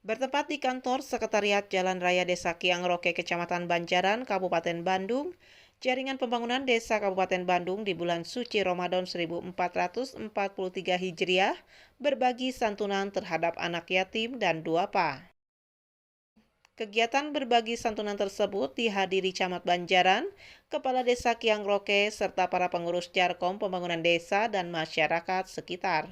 Bertempat di kantor Sekretariat Jalan Raya Desa Kiangroke, Kecamatan Banjaran, Kabupaten Bandung, jaringan pembangunan desa Kabupaten Bandung di bulan suci Ramadan 1443 Hijriah berbagi santunan terhadap anak yatim dan duafa. Kegiatan berbagi santunan tersebut dihadiri Camat Banjaran, Kepala Desa Kiangroke, serta para pengurus Jarkom Pembangunan Desa dan masyarakat sekitar.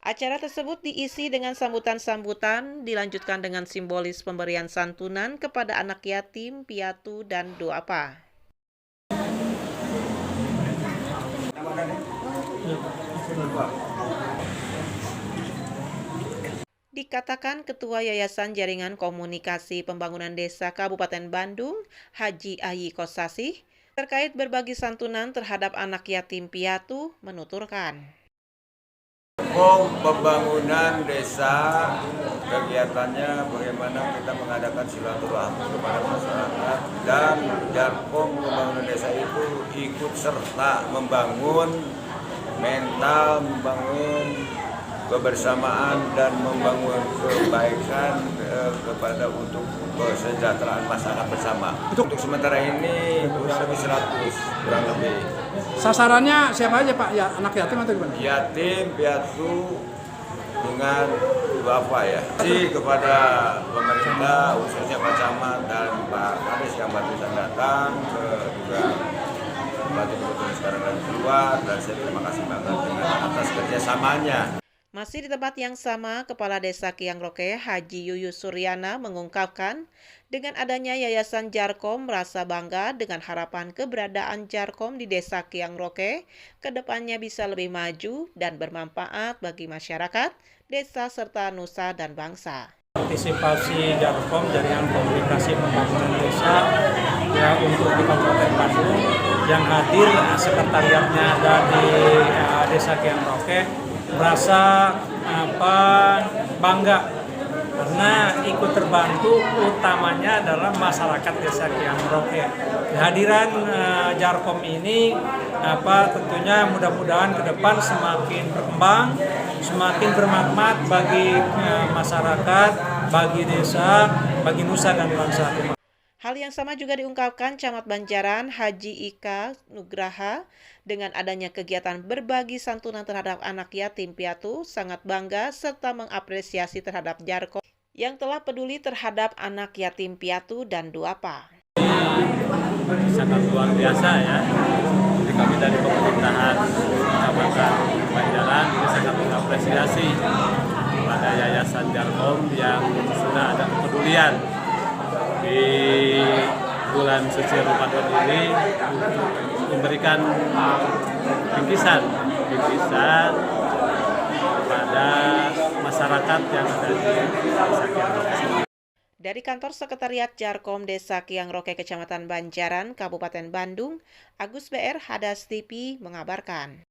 Acara tersebut diisi dengan sambutan-sambutan, dilanjutkan dengan simbolis pemberian santunan kepada anak yatim, piatu, dan duafa. Dikatakan Ketua Yayasan Jaringan Komunikasi Pembangunan Desa Kabupaten Bandung, Haji Ayi Kosasih, terkait berbagi santunan terhadap anak yatim piatu, menuturkan. Pembangunan desa, kegiatannya bagaimana kita mengadakan silaturahmi kepada masyarakat, dan Jarkom Pembangunan Desa itu ikut serta membangun mental, membangun kebersamaan dan membangun kebaikan kepada untuk kesejahteraan masyarakat bersama. Untuk sementara ini kurang lebih 100, kurang lebih. Sasarannya siapa aja Pak? Ya anak yatim atau gimana? Yatim, piatu, dengan duafa ya. Jadi kepada pemerintah, khususnya Pak Camat dan Pak Kades yang barusan datang, juga Bupati Bogor sekarang dan keluar, dan saya terima kasih banget dengan atas kerjasamanya. Masih di tempat yang sama, Kepala Desa Kiangroke, Haji Yuyus Suryana, mengungkapkan dengan adanya Yayasan Jarkom merasa bangga dengan harapan keberadaan Jarkom di Desa Kiangroke kedepannya bisa lebih maju dan bermanfaat bagi masyarakat, desa, serta nusa dan bangsa. Partisipasi Jarkom Jaringan Komunikasi Pembangunan Desa ya untuk di Kabupaten Bandung yang hadir sekretariatnya ada di Desa Kiangroke merasa bangga karena ikut terbantu utamanya adalah masyarakat Desa Kiangroke. Kehadiran Jarkom ini tentunya mudah-mudahan ke depan semakin berkembang, semakin bermanfaat bagi masyarakat, bagi desa, bagi nusa dan bangsa. Hal yang sama juga diungkapkan Camat Banjaran Haji Ika Nugraha. Dengan adanya kegiatan berbagi santunan terhadap anak yatim piatu, sangat bangga serta mengapresiasi terhadap Jarkom yang telah peduli terhadap anak yatim piatu dan duafa. Sangat luar biasa ya. Jadi kami dari pemerintahan Kecamatan Banjaran ini sangat mengapresiasi pada Yayasan Jarkom yang sudah ada kepedulian di bulan suci Ramadan ini memberikan bingkisan kepada masyarakat yang ada di Desa Kiangroke. Dari kantor Sekretariat Jarkom Desa Kiangroke, Kecamatan Banjaran, Kabupaten Bandung, Agus BR Hadas TV mengabarkan.